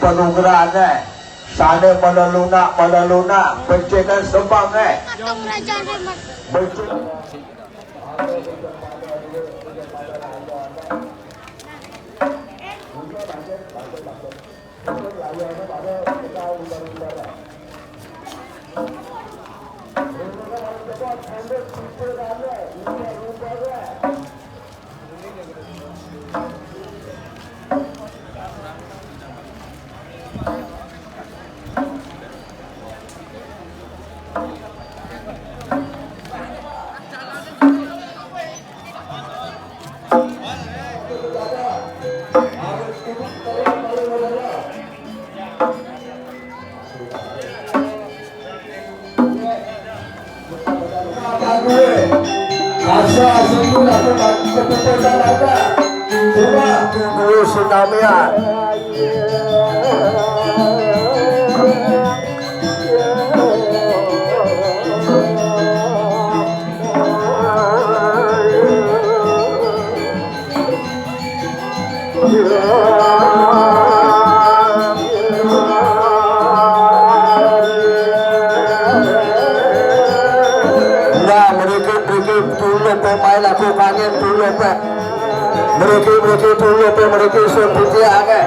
penungguran sana meleluna pencetan sembang Atong raja hemat. Tsunami pemain aku kangen dulu pak mereka dulu pak mereka seperti apa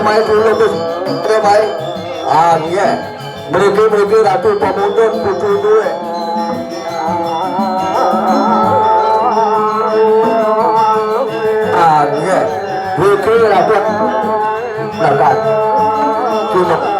main dulu pak main iya mereka ratu pemudun putu dulu iya mereka ratu lakukan cuma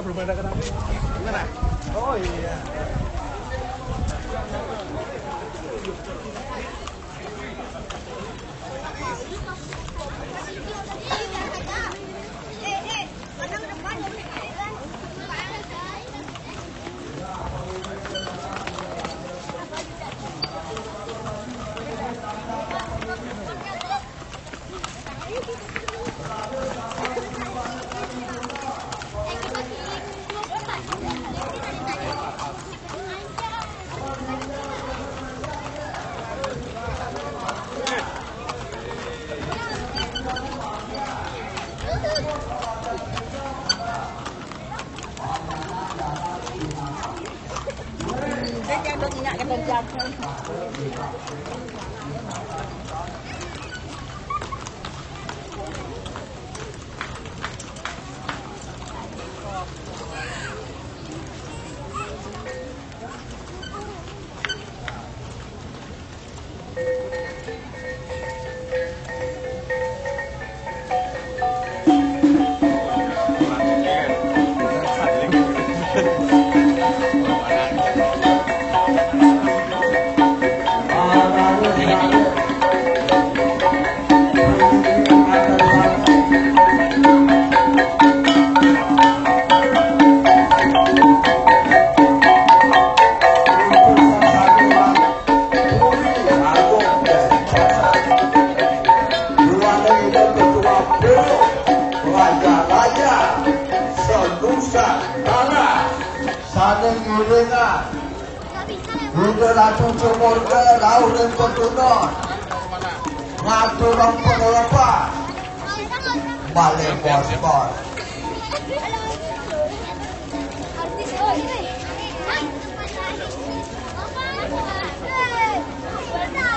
Belum ada kenapa? Gimana? Oh iya.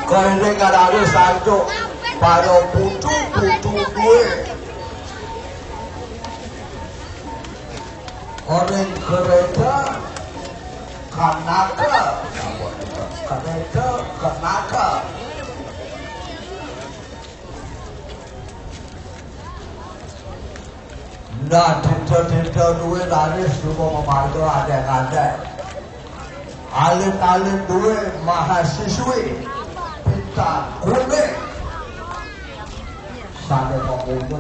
Kau ada sanjo pada putu gue. Orang kereta kanaka, kereta kanaka. Nah, tinta duit laris semua memarga ada. Alim duit mahasiswi. Tak boleh sampai pokoknya.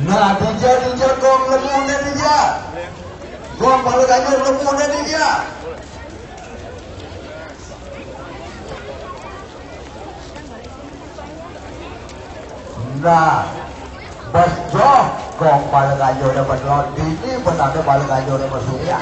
Nah, dia gong lemunya dia. Gong kalau tanya lemunya dia. Nah, betul gong pada kayu dapat lot ini benar pada kayu dapat surya.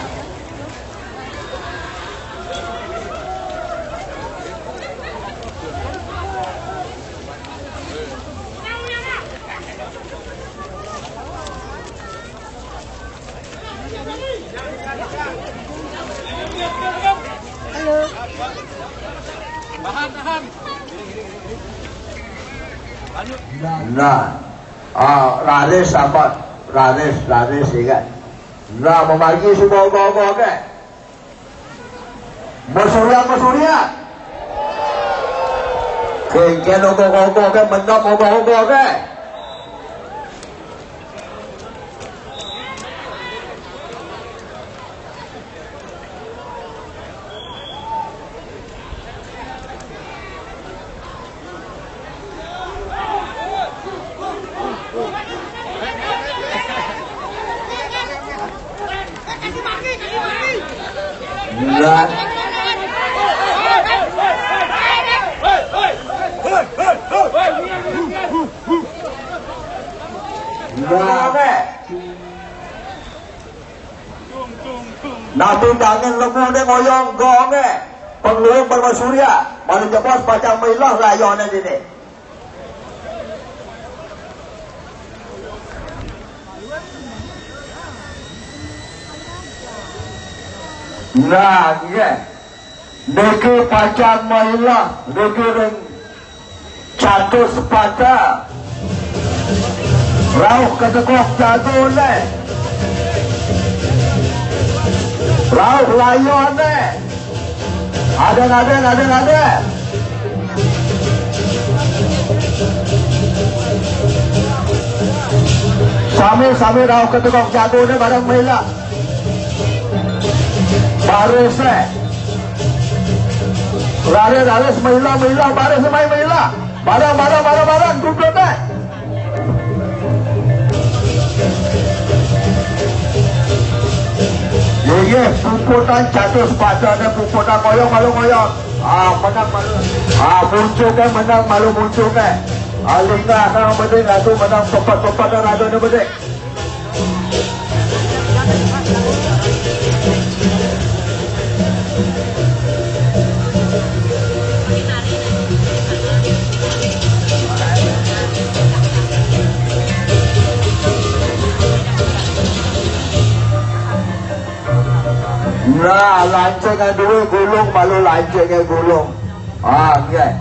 Nah, raris apa? Raris ingat. Nah, membagi semua kau ke? Bersurya. Kengken kau ke menok kau ke? 9. Nanti tangan lembu dia ngoyong gong pengeluang bermasurya mana jebos pacang milah layonnya ini. Nah, ya. Negi pacang milah, negi ring catur sepata. Rauh ketekok jago le. Rauh layon le. Ada. Sami rauh ketekok jago le barang milah. Baris le. Laris milah baris milah. Barang duduk le. Ye, puputan catur sepatu dan puputan ngoyong malu ngoyong. Menang malu. Muncul kan menang malu muncul kan. Lingga akan beding lalu menang topat dan rado ni beding. Nah, lancengan dulu gulung malu lancengan gulung. Ya.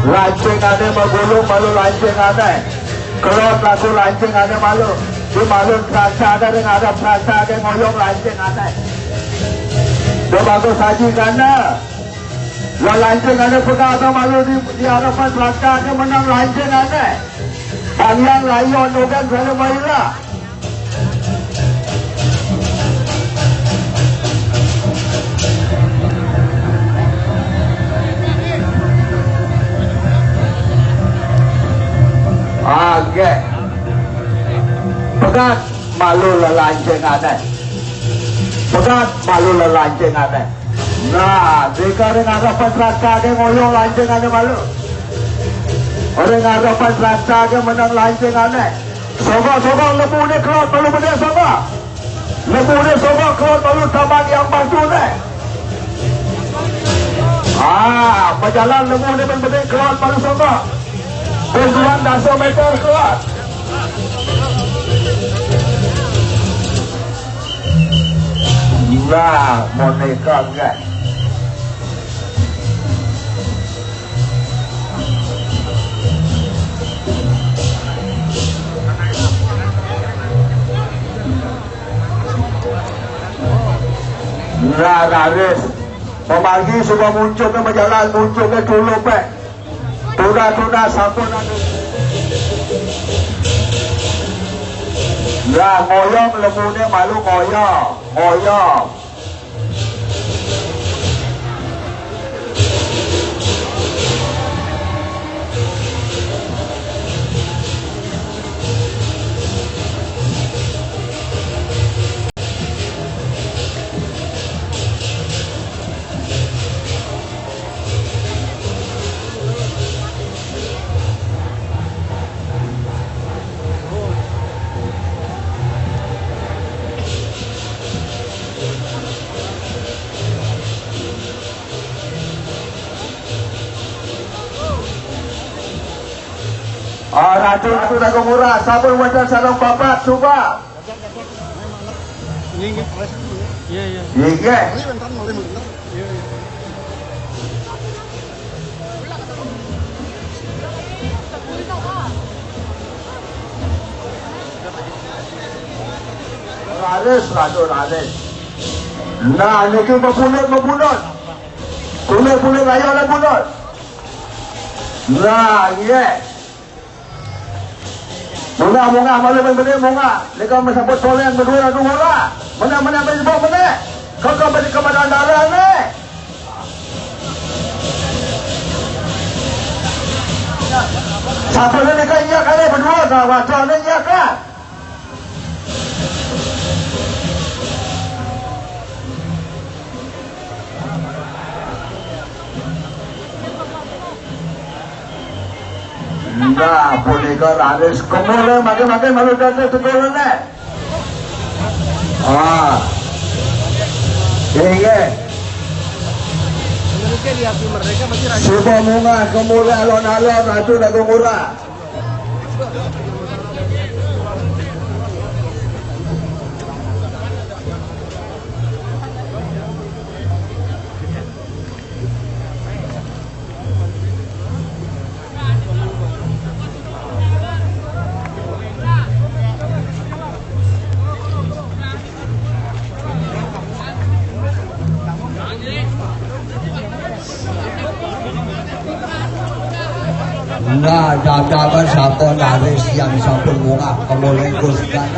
Lancengan gulung malu lancengan. Kelot laku lancengan malu. Di malu perasa ada dengan ada perasa ada ngoyong lancengan. Dia bagus haji karena lancengan pegang atau malu di hadapan perasa ada menang lancengan. Panjang layon dogan selalu mailah. Okay. Pegat malu lelanceng ada. Pegat malu lelanceng ada. Nah, jika dengan harapan rasa dia ngoyong lanceng ada malu. Orang harapan rasa dia menang lanceng ada. Sobak lembu ni keluar malu benda sobak. Lembu ni sobak keluar malu tabang yang batu ni. Berjalan lembu ni benda keluar malu sobak. Berjuang 10 meter keluar. Nah, moneka enggak. Nah, Raris. Pemagi sudah muncul ke berjalan, muncul ke dulu, Pak. Tuna sampun ada. Ya ngoyong lemune malu ngoyong. Racun aku murah, sabun wajan sarang papat, coba. Iya. Raris. Nah, ini kita membunuh. Bunuh ayo lah bunuh. Nah, iya. Munga malu munga. Leka mesapot soleng berdua lah. Mana berjebak mana? Kau beri kepada darah ni. Satu ni kan iya kan berdua dah wajah ni iya kan. Nah, punika laris kemulai makin malu dadi tukul nek. Ah. Iya. Mungkin di hati mereka masih raja. Sudah munga kemulai alon-alon atu lagu murah. Nah, dadakan sampun laris yang sampun munga kemulai kuskan.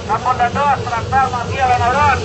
Sampun dados traktor margi alon-alon.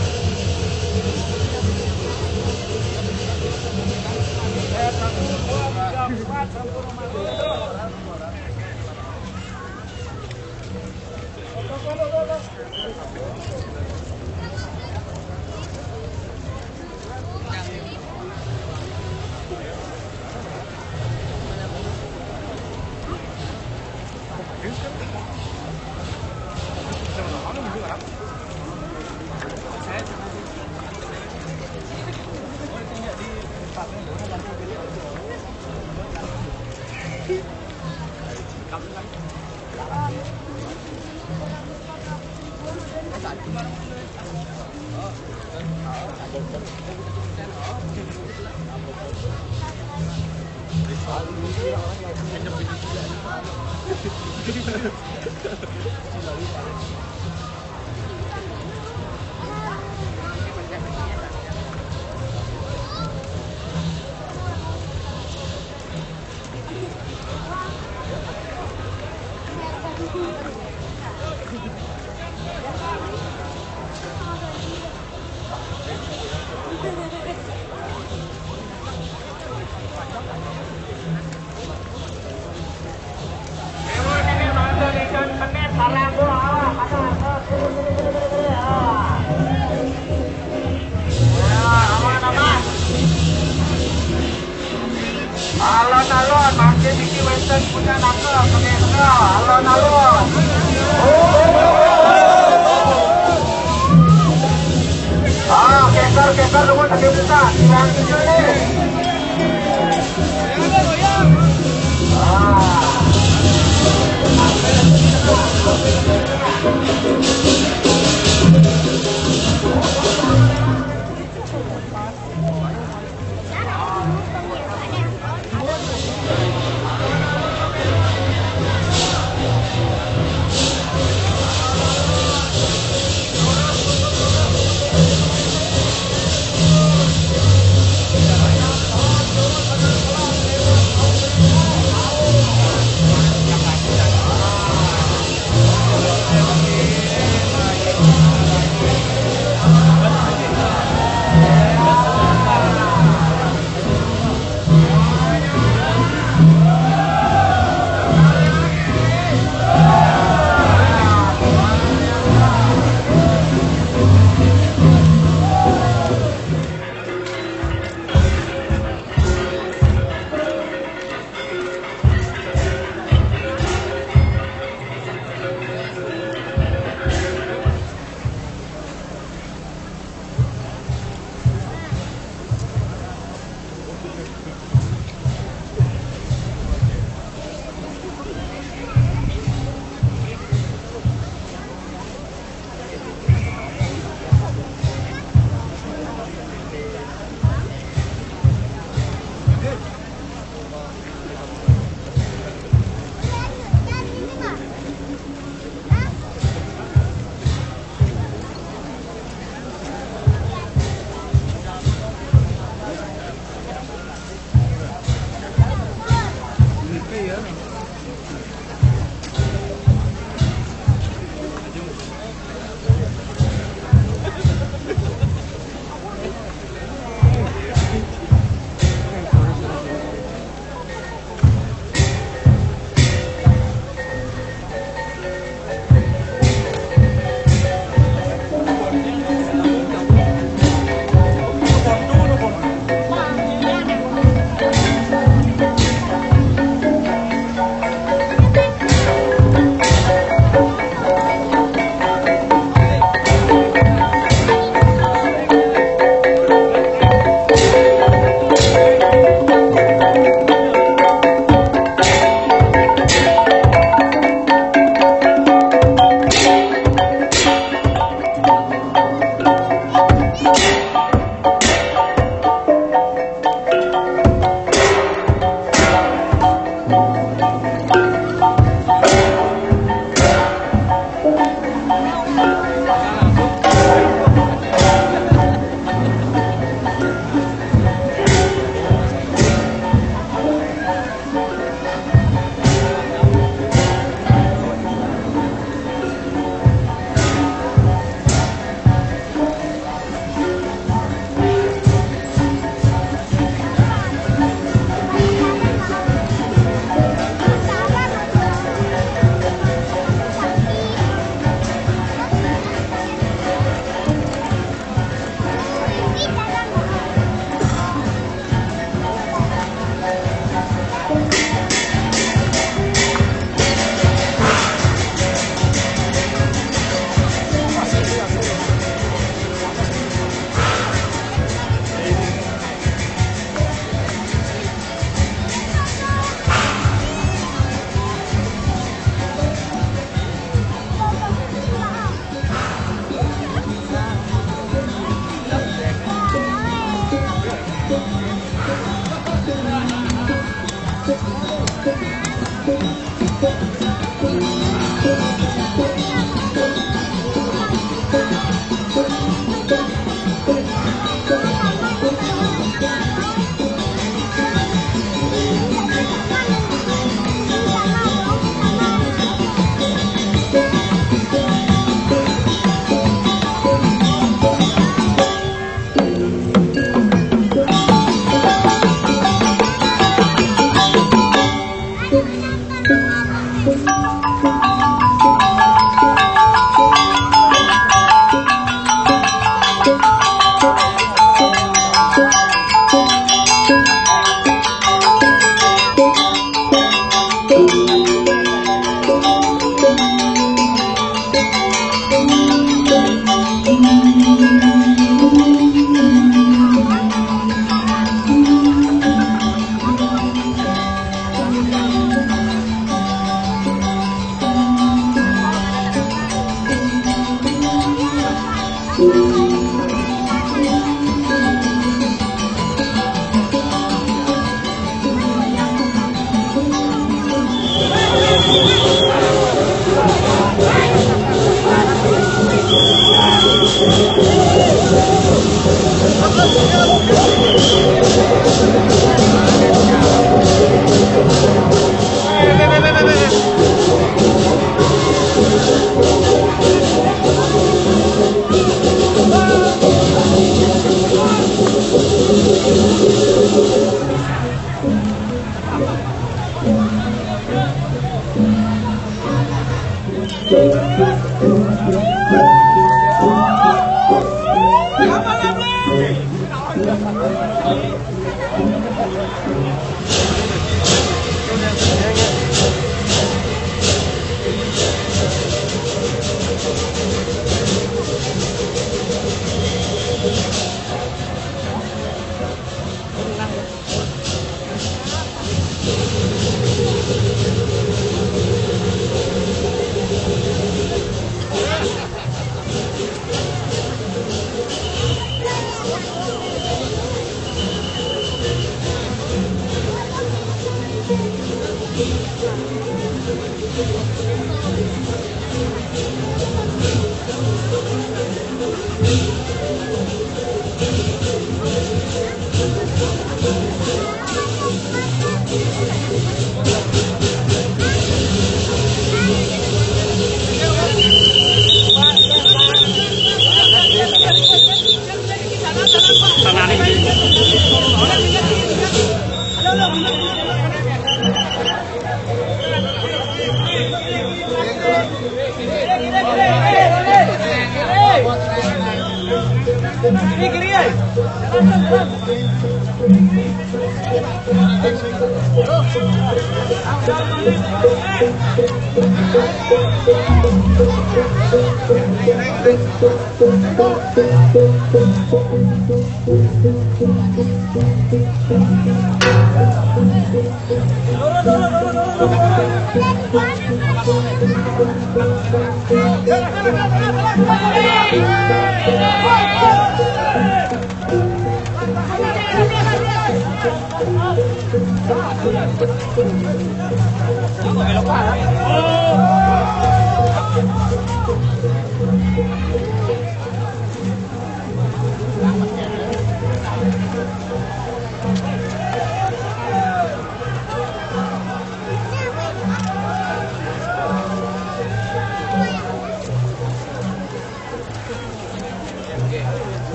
Alon-alon, masih Vicky Western punya nangkep, pemirsa. Alon-alon. Keser dulu tadi buka. Yang hijau nih.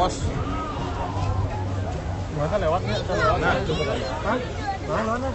Bos. Masa lewat nggak? Nah, coba. Hah? Mana?